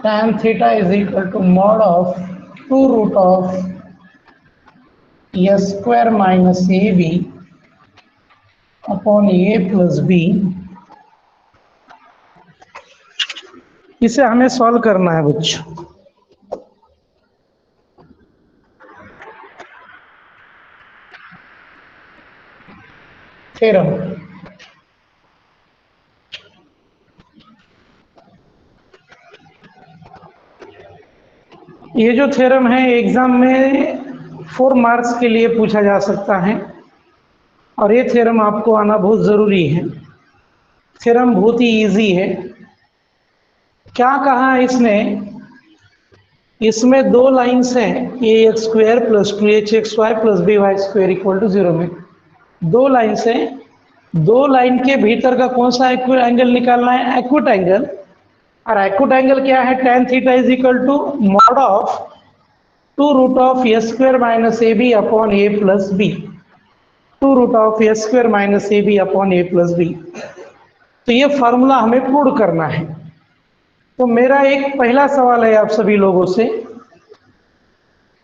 tan theta is equal to mod of 2 root of s square minus ab upon a plus b। इसे हमें solve करना है बच्चों। Theorem ये जो थ्योरम है एग्जाम में 4 मार्क्स के लिए पूछा जा सकता है और ये थ्योरम आपको आना बहुत ज़रूरी है। थ्योरम बहुत ही इजी है। क्या कहा इसने, इसमें 2 लाइन्स हैं, a x square plus 2hxy plus by square equal to 0 में 2 लाइन्स हैं। 2 लाइन के भीतर का कौन सा एंगल निकालना है? Acute angle. और एक्यूट एंगल क्या है? tan theta is equal to mod of 2 root of S square minus A B upon A plus B. 2 root of S square minus A B upon A plus B. तो ये formula हमें prove करना है। तो मेरा एक पहला सवाल है आप सभी लोगों से,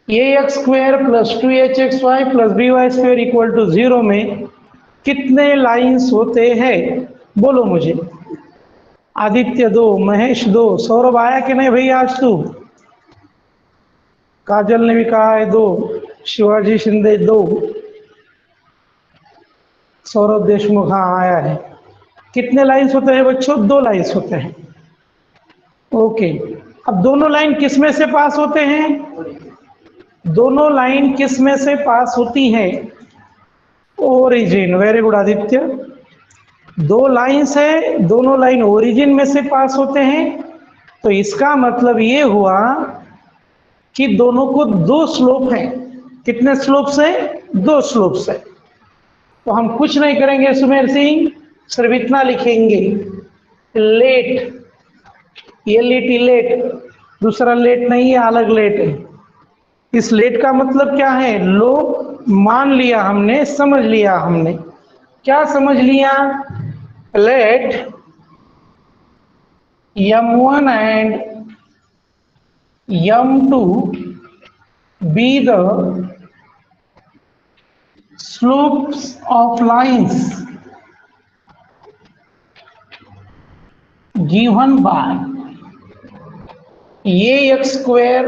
a x square plus 2hxy plus by square equal to 0 में कितने लाइंस होते हैं? बोलो मुझे। आदित्य 2, महेश 2, सौरभ आया कि नहीं भैया आज तू? काजल ने भी कहा है 2, शिवाजी शिंदे 2, सौरभ देशमुख हाँ आया है। कितने लाइंस होते हैं बच्चों? 2 लाइंस होते हैं। ओके, अब दोनों लाइन किस में से पास होते हैं? दोनों लाइन किस में से पास होती हैं? Origin. Very good Aditya. 2 lines है, दोनों लाइन ओरिजिन में से पास होते हैं। तो इसका मतलब ये हुआ कि दोनों को 2 स्लोप हैं। कितने स्लोप से? 2 स्लोप से। तो हम कुछ नहीं करेंगे सुमेर सिंह, सिर्फ इतना लिखेंगे, लेट, ये लेट, दूसरा लेट नहीं है, अलग लेट है। इस लेट का मतलब क्या है? लो मान लिया हमने, समझ लिया हमने। क्या समझ लिया? Let m1 and m2 be the slopes of lines given by ax square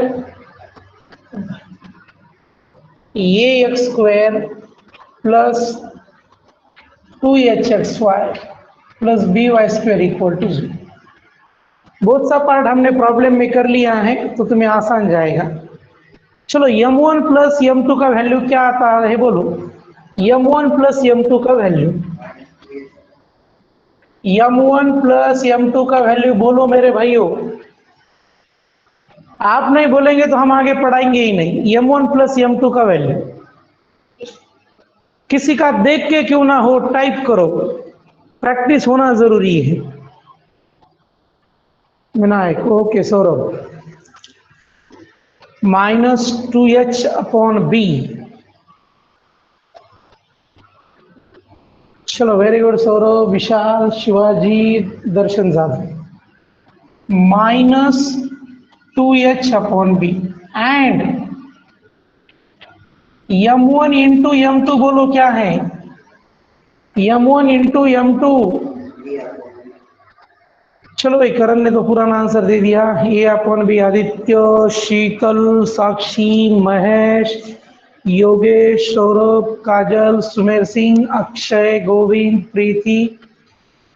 plus 2hxy plus by square equal to 0। बहुत सा पार्ट हमने प्रॉब्लम में कर लिया है तो तुम्हें आसान जाएगा। चलो m1 प्लस m2 का वैल्यू क्या आता है बोलो? m1 प्लस m2 का वैल्यू, m1 प्लस m2 का वैल्यू बोलो मेरे भाइयों। आप नहीं बोलेंगे तो हम आगे पढ़ाएंगे ही नहीं। m1 प्लस m2 का वैल्यू किसी का देख के क्यों ना हो टाइप करो, प्रैक्टिस होना जरूरी है। Vinayak okay. Saurabh -2h upon b। चलो very good Saurabh, Vishal, Shivaji, Darshan Jadhav. -2h upon b and m1 into m2 बोलो क्या है? m1 into m2। चलो भाई करण ने तो पुराना आंसर दे दिया। ए अपॉन बी आदित्य, शीतल, साक्षी, महेश, योगेश, सौरभ, काजल, सुमेर सिंह, अक्षय, गोविंद, प्रीति,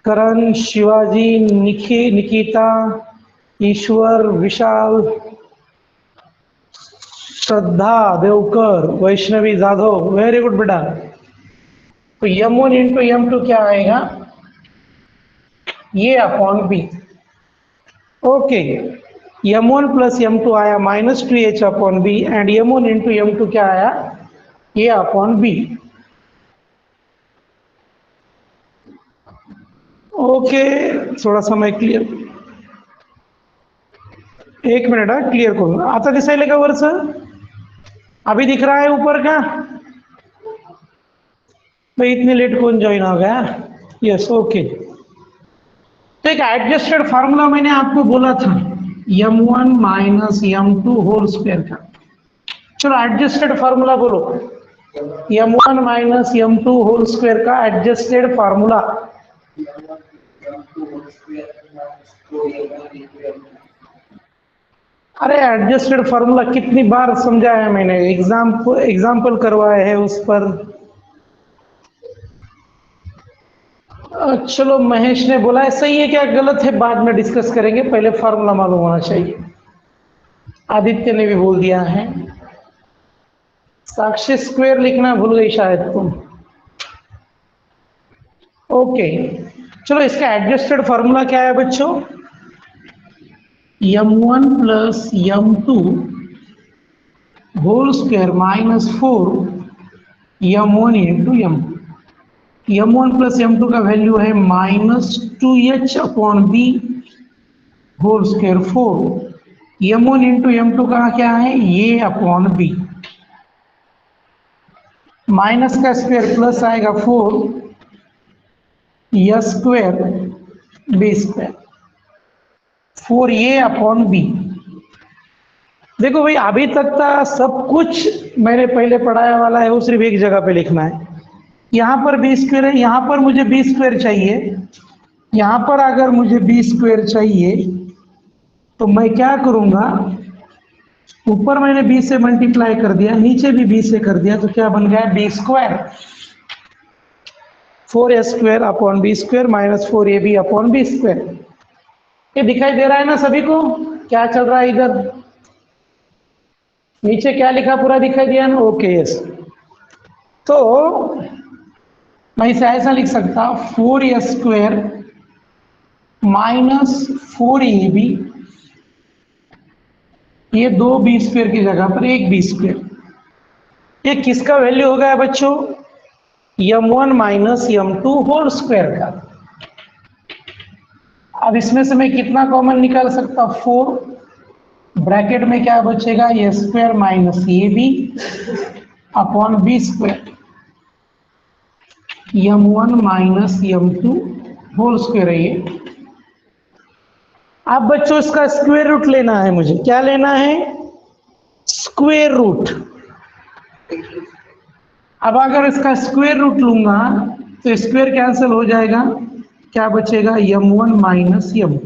करण, शिवाजी, निकिता, ईश्वर, विशाल, श्रद्धा, देवकर, वैष्णवी जाधव। वेरी गुड बेटा। तो m1 इंटू m2 क्या आएगा? ये upon B. Okay, m1 plus m2 आया -2h upon B and m1 into m2 क्या आया? ये अपॉन बी। ओके, थोड़ा समय क्लियर, 1 मिनट है, क्लियर करो। आता दिसायला का वरच? अभी दिख रहा है ऊपर का? भाई इतने लेट कौन ज्वाइन हो गया? Yes okay. तो एक एडजस्टेड फार्मूला मैंने आपको बोला था, m1 minus m2 whole square का। चलो एडजस्टेड फार्मूला बोलो, m1 minus m2 whole square का एडजस्टेड फार्मूला। अरे एडजस्टेड फार्मूला कितनी बार समझाया है मैंने, एग्जाम्पल करवाया है उस पर। चलो महेश ने बोला है, सही है क्या गलत है बाद में डिस्कस करेंगे, पहले फार्मूला मालूम होना चाहिए। आदित्य ने भी बोल दिया है। साक्षी स्क्वायर लिखना भूल गई शायद तुम। ओके चलो, इसका एडजस्टेड फार्मूला क्या है बच्चों? m1 plus m2 whole square minus 4 m1 into m1 plus m2 का वैल्यू है -2h upon B whole square 4, m1 into m2 का क्या है ये अपॉन बी, माइनस का स्क्वायर प्लस आएगा 4 square B square 4 A upon B. देखो भाई अभी तक का सब कुछ मैंने पहले पढ़ाया वाला है, वो सिर्फ एक जगह पे लिखना है। यहाँ पर बी स्क्वायर है, यहाँ पर मुझे बी स्क्वायर चाहिए, यहाँ पर अगर मुझे बी स्क्वायर चाहिए तो मैं क्या करूँगा, ऊपर मैंने बी से मल्टीप्लाई कर दिया, नीचे भी बी से कर दिया, तो क्या बन गया B square 4 square upon B square minus 4 A B upon B square. ये दिखाई दे रहा है ना सभी को क्या चल रहा है इधर? नीचे क्या लिखा पूरा दिखाई दिया ना? Okay yes. तो मैं इसे ऐसा लिख सकता 4 स्क्वायर माइनस 4 ए बी, ये 2 बी स्क्वायर की जगह पर 1 बी स्क्वायर। ये किसका वैल्यू हो गया बच्चों? m1 minus m2 whole square का। अब इसमें से मैं कितना कॉमन निकाल सकता? 4, ब्रैकेट में क्या बचेगा a square minus A B upon B square, m1 minus m2 whole square है ये। अब बच्चों इसका स्क्वायर रूट लेना है मुझे, क्या लेना है? Square root. अब अगर इसका स्क्वायर रूट लूंगा तो स्क्वायर कैंसिल हो जाएगा, क्या बचेगा m1 minus m।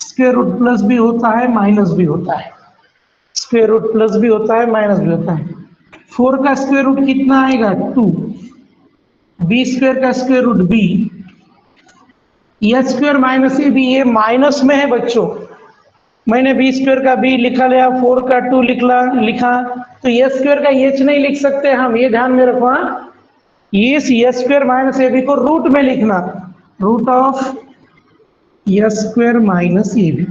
Square root plus भी होता है माइनस भी होता है, स्क्वायर रूट प्लस भी होता है माइनस भी होता है। 4 का स्क्वायर रूट कितना आएगा 2, बी स्क्वायर का square root B, A square minus A B, ये माइनस में है बच्चों, मैंने बी स्क्वायर का बी लिखा लिया, 4 का 2 लिखा, तो ए स्क्वायर का एच नहीं लिख सकते हम, ये ध्यान में रखो। ये A square minus A B को रूट में लिखना, root of A square minus A B,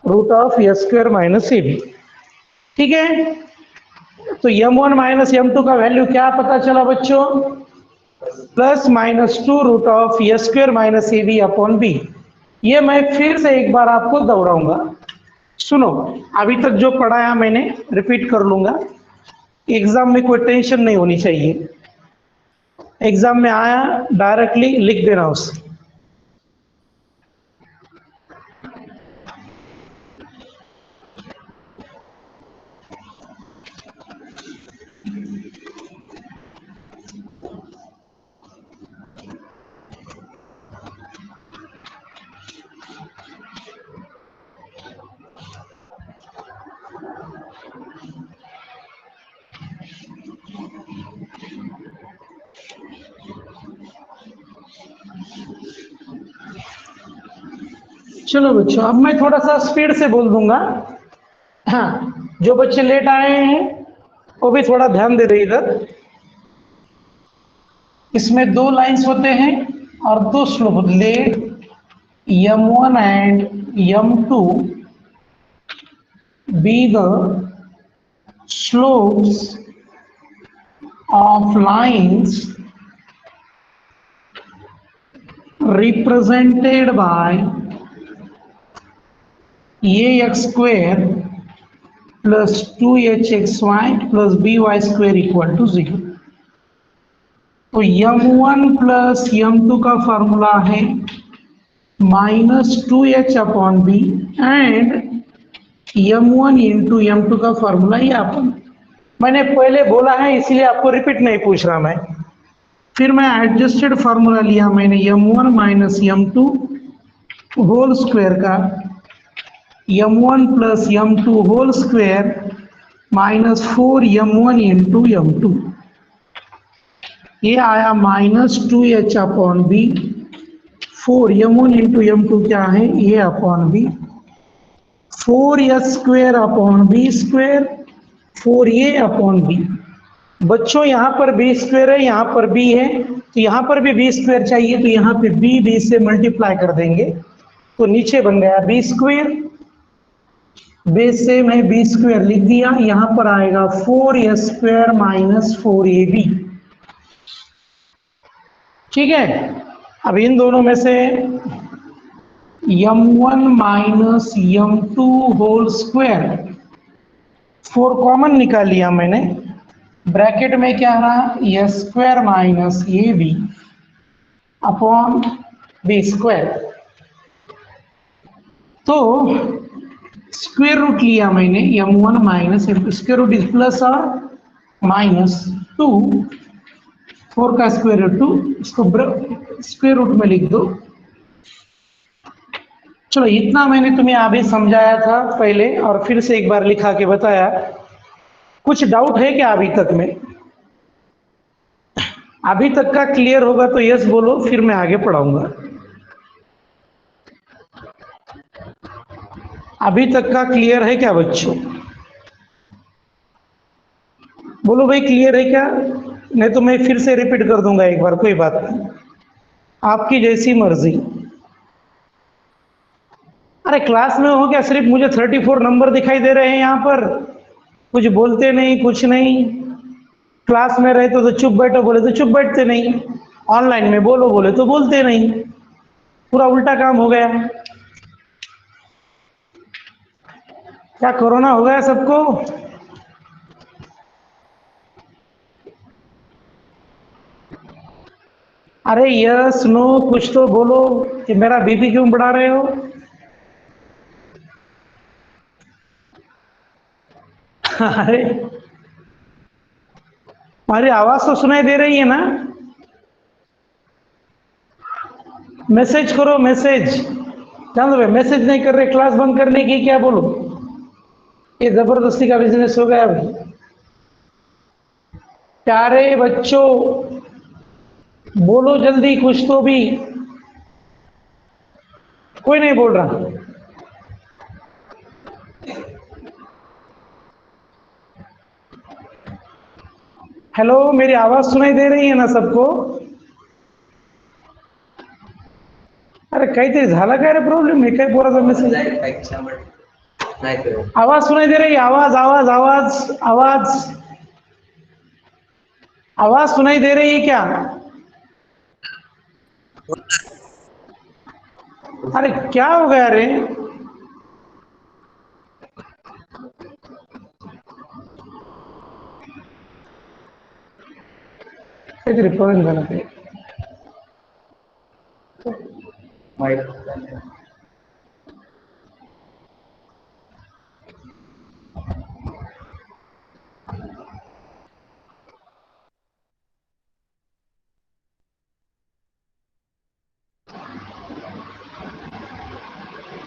root of A square minus A B. ठीक है, तो m1 माइनस m2 का वैल्यू क्या पता चला बच्चों? Plus minus 2 root of A square minus A B upon B. ये मैं फिर से एक बार आपको दोहराऊंगा, सुनो। अभी तक जो पढ़ाया मैंने रिपीट कर लूंगा, एग्जाम में कोई टेंशन नहीं होनी चाहिए, एग्जाम में आया डायरेक्टली लिख देना उसे। चलो बच्चों, अब मैं थोड़ा सा स्पीड से बोल दूंगा। हाँ, जो बच्चे लेट आए हैं वो भी थोड़ा ध्यान दे रहे इधर। इसमें 2 लाइंस होते हैं और 2 slope, let m1 and m2 be the slopes of lines represented by ax square plus 2hxy plus by square equal to 0। तो m1 प्लस m2 का फॉर्मूला है -2h upon B and m1 into m2 का formula ये अपन मैंने पहले बोला है, इसलिए आपको रिपीट नहीं पूछ रहा मैं। फिर मैं एडजस्टेड फॉर्मूला लिया मैंने m1 minus m2 whole square का m1 plus m2 whole square minus 4m1 into m2, ये आया minus 2h upon B. 4m1 into m2 क्या है, ये upon B, 4h square upon B square, 4a upon B. बच्चों यहाँ पर B square है, यहाँ पर बी है, तो यहाँ पर भी बी स्क्वायर चाहिए, तो यहाँ पे बी से मल्टीप्लाई कर देंगे, तो नीचे बन गया बी स्क्वायर। बेस से मैं बी स्क्वायर लिख दिया, यहाँ पर आएगा 4a स्क्वायर माइनस 4ab। ठीक है, अब इन दोनों में से m1 minus m2 whole square 4 common निकाल लिया मैंने, ब्रैकेट में क्या रहा, a square minus A B upon B square. तो स्क्वायर रूट लिया मैंने m1 minus square root is plus और माइनस 2, 4 का स्क्वायर रूट 2, इसको स्क्वायर रूट में लिख दो। चलो इतना मैंने तुम्हें अभी समझाया था पहले और फिर से एक बार लिखा के बताया। कुछ डाउट है क्या अभी तक में? अभी तक का क्लियर होगा तो यस बोलो, फिर मैं आगे पढ़ाऊंगा। अभी तक का क्लियर है क्या बच्चों? बोलो भाई, क्लियर है क्या? नहीं तो मैं फिर से रिपीट कर दूंगा एक बार, कोई बात नहीं, आपकी जैसी मर्जी। अरे क्लास में हो क्या? सिर्फ मुझे 34 नंबर दिखाई दे रहे हैं यहाँ पर, कुछ बोलते नहीं, कुछ नहीं। क्लास में रहते तो चुप बैठो बोले तो चुप बैठते नहीं, ऑनलाइन में बोलो बोले तो बोलते नहीं, पूरा उल्टा काम हो गया। क्या कोरोना हो गया सबको? अरे यस नो कुछ तो बोलो, कि मेरा बीपी क्यों बढ़ा रहे हो? अरे हमारी आवाज तो सुनाई दे रही है ना? मैसेज करो मैसेज। जान दो भाई, मैसेज नहीं कर रहे, क्लास बंद करने की क्या बोलो? ये जबरदस्ती का बिजनेस हो गया भाई। प्यारे बच्चों बोलो जल्दी कुछ तो भी, कोई नहीं बोल रहा। हेलो, मेरी आवाज सुनाई दे रही है ना सबको? अरे काहीतरी झाला काय रे प्रॉब्लेम? हे काय पोराचा मेसेज? आवाज सुनाई दे रही है? आवाज आवाज आवाज आवाज आवाज सुनाई दे रही है क्या? अरे क्या हो गया रे? काहीतरी प्रॉब्लेम झाला ते।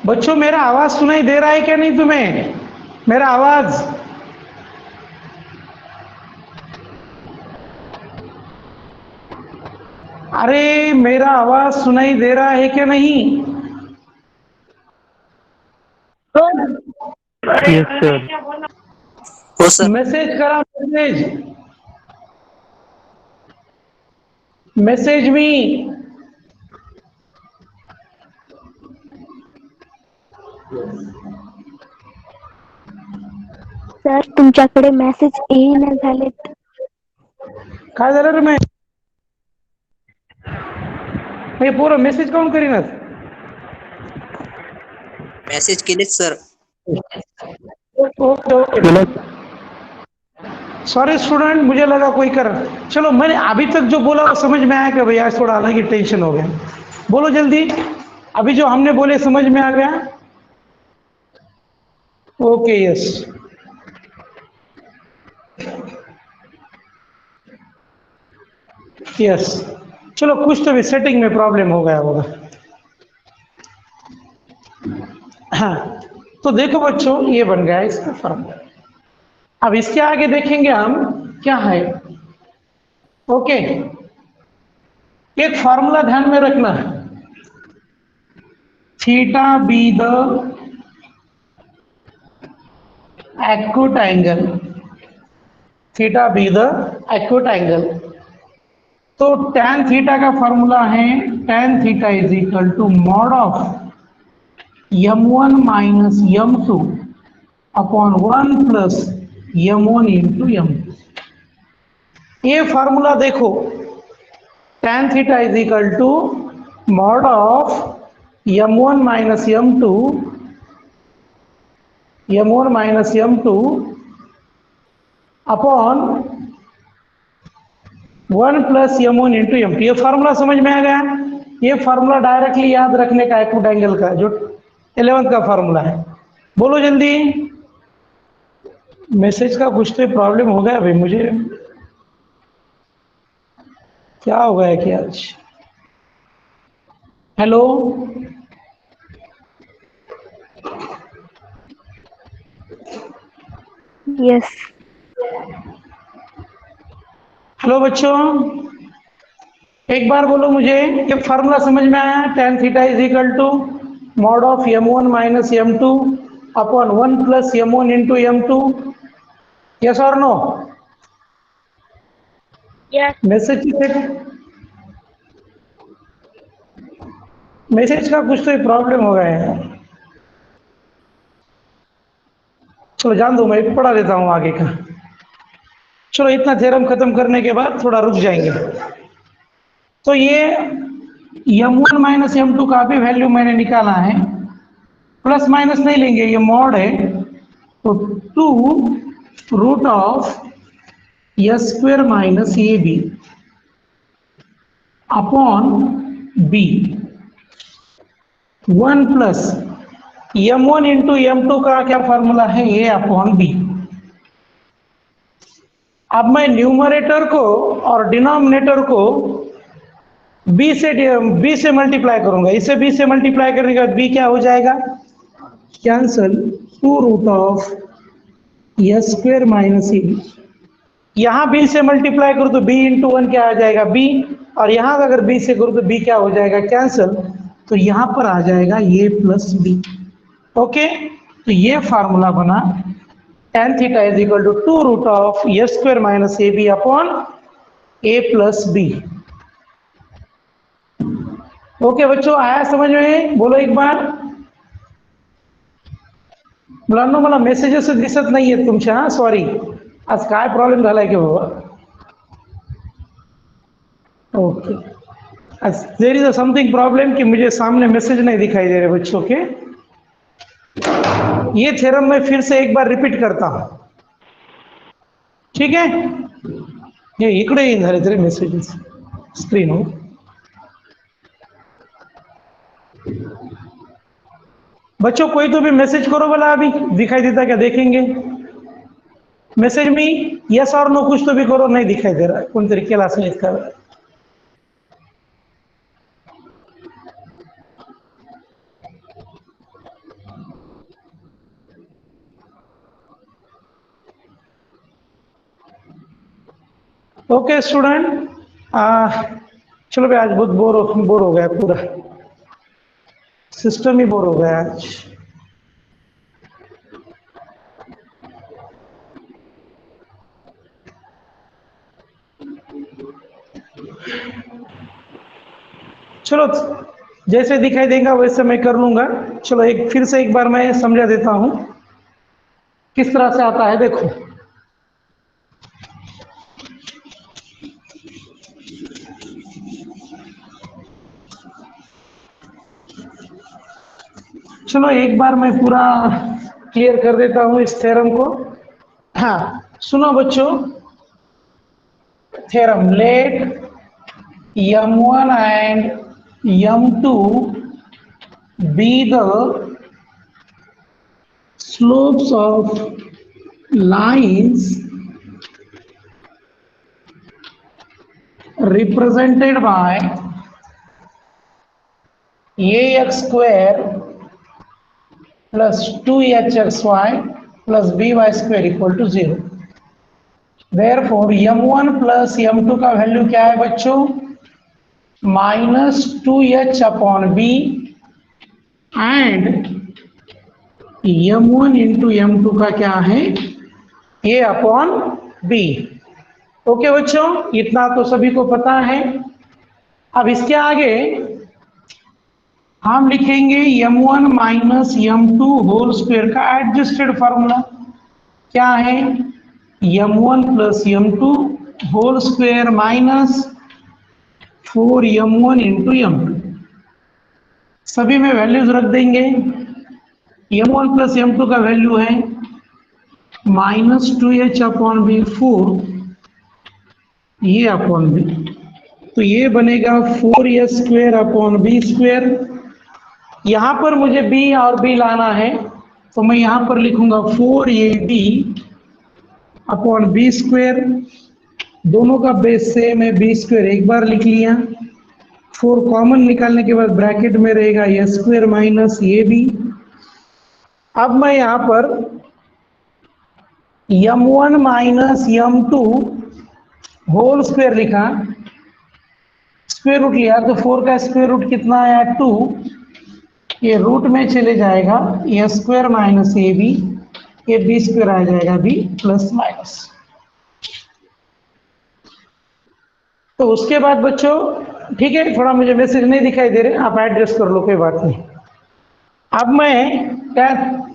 बच्चों मेरा आवाज सुनाई दे रहा है क्या नहीं तुम्हें? मेरा आवाज? अरे मेरा आवाज सुनाई दे रहा है क्या नहीं? Yes sir. मैसेज करा, मैसेज मैसेज मी। सर तुमच्याकडे मेसेज येईना झालेत. काय झालं रे? मी पूरा मेसेज काउंट करीनच। मैसेज केले sir. Okay okay, sorry student, मुझे लगा कोई कर। चलो मैंने अभी तक जो बोला वो समझ में आया क्या भैया? थोड़ा अलग ही टेंशन हो गया। बोलो जल्दी, अभी जो हमने बोले समझ में आ गया? ओके यस, यस, चलो कुछ तो भी सेटिंग में प्रॉब्लम हो गया होगा। हाँ, तो देखो बच्चों, ये बन गया इसका फॉर्मूला। अब इसके आगे देखेंगे हम क्या है। ओके, एक फॉर्मूला ध्यान में रखना है, theta be the acute angle, theta be the acute angle। तो tan थीटा का फॉर्मूला है tan theta is equal to mod of m1 minus m2 upon 1 plus m1 into m2। ये फॉर्मूला देखो, tan theta is equal to mod of m1 minus m2 upon 1 plus m1 into m2। ये formula समझ में आ गया? ये formula directly याद रखने का एक्यूट एंगल का, जो 11th का फार्मूला है। बोलो जल्दी, मैसेज का कुछ तो प्रॉब्लम हो गया भाई, मुझे क्या हो गया कि आज। Hello, yes. हेलो बच्चों, एक बार बोलो मुझे, ये फार्मूला समझ में आया? tan theta is equal to mod of m1 minus m2 upon 1 plus m1 into m2। Yes और नो? मैसेज का कुछ तो प्रॉब्लम हो गया है। चलो जान दो, मैं पढ़ा देता हूँ आगे का। चलो इतना थ्योरम खत्म करने के बाद थोड़ा रुक जाएंगे। तो ये m1 माइनस m2 का भी वैल्यू मैंने निकाला है, प्लस माइनस नहीं लेंगे, ये मॉड है, तो 2 root of s square minus A B upon B 1 plus m1 into m2 का क्या फॉर्मूला है, a अपॉन बी। अब मैं न्यूमरेटर को और डिनोमिनेटर को b से मल्टीप्लाई करूंगा। इसे b से मल्टीप्लाई करने के बाद b क्या हो जाएगा, cancel 2 root of s square minus A B. यहां b से मल्टीप्लाई करूं तो b इंटू 1 क्या आ जाएगा, b, और यहां अगर b से करूं तो b क्या हो जाएगा, कैंसल, तो यहां पर आ जाएगा a प्लस बी। ओके, तो ये फार्मूला बना tan theta is equal to 2 root of s square minus A B upon a plus B. Okay बच्चों, आया समझ में? बोलो एक बार। मुलांनो मला मेसेजेस दिसत नाहीये तुमच्या, हा सॉरी, आज काय प्रॉब्लेम झालाय की बाबा। ओके, आज देयर इज समथिंग प्रॉब्लम कि मुझे सामने मैसेज नहीं दिखाई दे रहे बच्चों के। ये थ्योरम मैं फिर से एक बार रिपीट करता हूं, ठीक है? ये इकडे येईन झाले तरी मेसेजेस स्क्रीन हो। बच्चों कोई तो भी मैसेज करो भला, अभी दिखाई देता क्या, देखेंगे मैसेज में यस और नो, कुछ तो भी करो, नहीं दिखाई दे रहा, कौन तरीके क्लास में इसका। ओके स्टूडेंट, चलो भाई, आज बहुत बोर हो गया, पूरा सिस्टम ही बोर हो गया आज। चलो जैसे दिखाई देगा वैसे मैं कर लूंगा। चलो फिर से एक बार मैं समझा देता हूं किस तरह से आता है, देखो। चलो एक बार मैं पूरा क्लियर कर देता हूं इस थ्योरम को। हाँ सुनो बच्चों, theorem, let m1 and m2 be the slopes of lines represented by ax square plus 2hxy plus by square equal to 0. Therefore m1 plus m2 का वैल्यू क्या है बच्चों? -2h upon b and m1 into m2 का क्या है? a upon b। Okay बच्चों, इतना तो सभी को पता है। अब इसके आगे हम लिखेंगे m1 minus m2 whole square का एडजस्टेड फॉर्मूला। क्या है? m1 plus m2 whole square minus 4m1 into m2। सभी में वैल्यूज रख देंगे। m1 प्लस m2 का वैल्यू है -2h अपॉन बी 4 ये अपॉन बी, तो ये बनेगा 4h square upon B square. यहां पर मुझे b और b लाना है तो मैं यहां पर लिखूंगा 4ab अपॉन बी स्क्वायर। दोनों का बेस सेम है, बी स्क्वायर एक बार लिख लिया। 4 कॉमन निकालने के बाद ब्रैकेट में रहेगा A square minus A B. अब मैं यहां पर m1 minus m2 whole square लिखा, स्क्वायर रूट लिया तो 4 का स्क्वायर रूट कितना आया? 2। ये रूट में चले जाएगा, ए स्क्वायर माइनस ए बी, ये बी स्क्वायर आ जाएगा बी प्लस माइनस। तो उसके बाद बच्चों ठीक है, थोड़ा मुझे मैसेज नहीं दिखाई दे रहे, आप एडजस्ट कर लो, कोई बात नहीं। अब मैं क्या,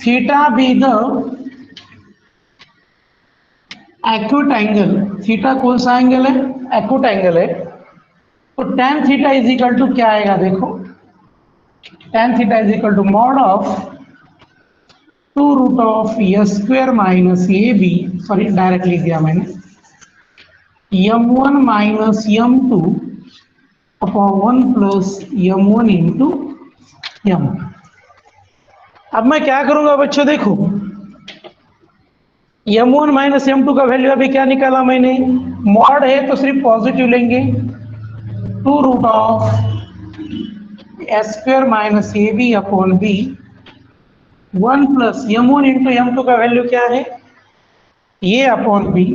theta be the acute angle, theta कौन सा एंगल है? एक्यूट एंगल है। तो tan theta is equal to क्या आएगा? देखो, tan theta is equal to mod of 2 root of A square minus A B, sorry direct लिख दिया मैंने, m1 minus m2 upon 1 plus m1 into m। अब मैं क्या करूंगा बच्चों? देखो, m1 माइनस m2 का वैल्यू अभी क्या निकाला मैंने? मॉड है तो सिर्फ पॉजिटिव लेंगे, 2 root of A square minus A B upon B 1 plus m1 into m2 का वैल्यू क्या है? ये अपॉन बी।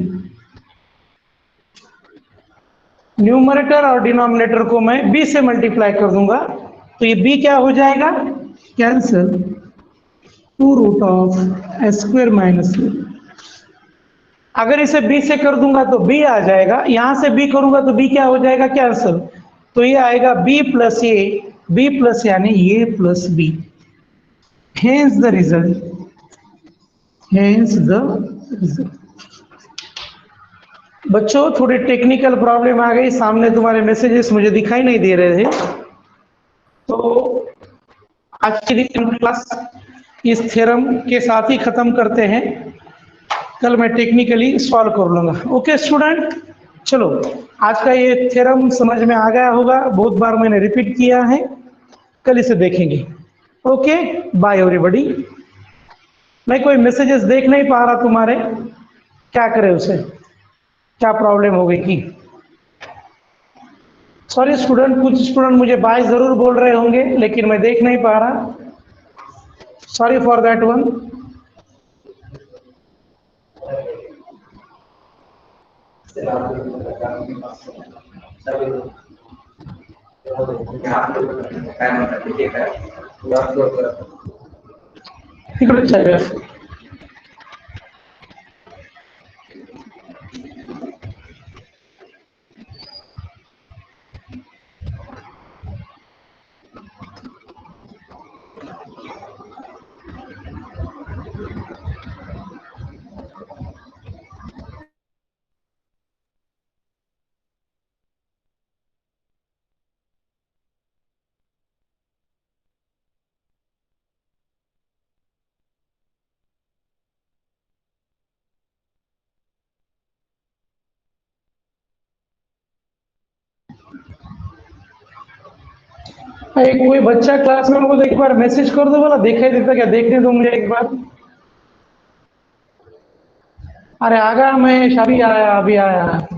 न्यूमरेटर और डिनोमिनेटर को मैं b से मल्टीप्लाई कर दूंगा तो ये b क्या हो जाएगा? Cancel, 2 root of A square minus a. अगर इसे b से कर दूंगा तो b आ जाएगा, यहां से b करूंगा तो b क्या हो जाएगा? कैंसिल, तो ये आएगा b प्लस ए, b प्लस यानी a plus b। Hence the result, hence the result. बच्चों थोड़ी टेक्निकल प्रॉब्लम आ गई, सामने तुम्हारे मैसेजेस मुझे दिखाई नहीं दे रहे थे, तो आज की क्लास इस थ्योरम के साथ ही खत्म करते हैं, कल मैं टेक्निकली सॉल्व कर लूंगा। ओके स्टूडेंट, चलो आज का ये थ्योरम समझ में आ गया होगा, बहुत बार मैंने रिपीट किया है, कल इसे देखेंगे। Okay bye everybody. मैं कोई मैसेजेस देख नहीं पा रहा तुम्हारे, क्या करे उसे, क्या प्रॉब्लम हो गई थी? सॉरी स्टूडेंट, कुछ स्टूडेंट मुझे बाय जरूर बोल रहे होंगे लेकिन मैं देख नहीं पा रहा, सॉरी फॉर दैट वन। इकडे चला। एक कोई बच्चा क्लास में, उनको एक बार मैसेज कर दो, बोला दिखाई देता क्या? देखने दो मुझे एक बार। अरे आगा मैं अभी आया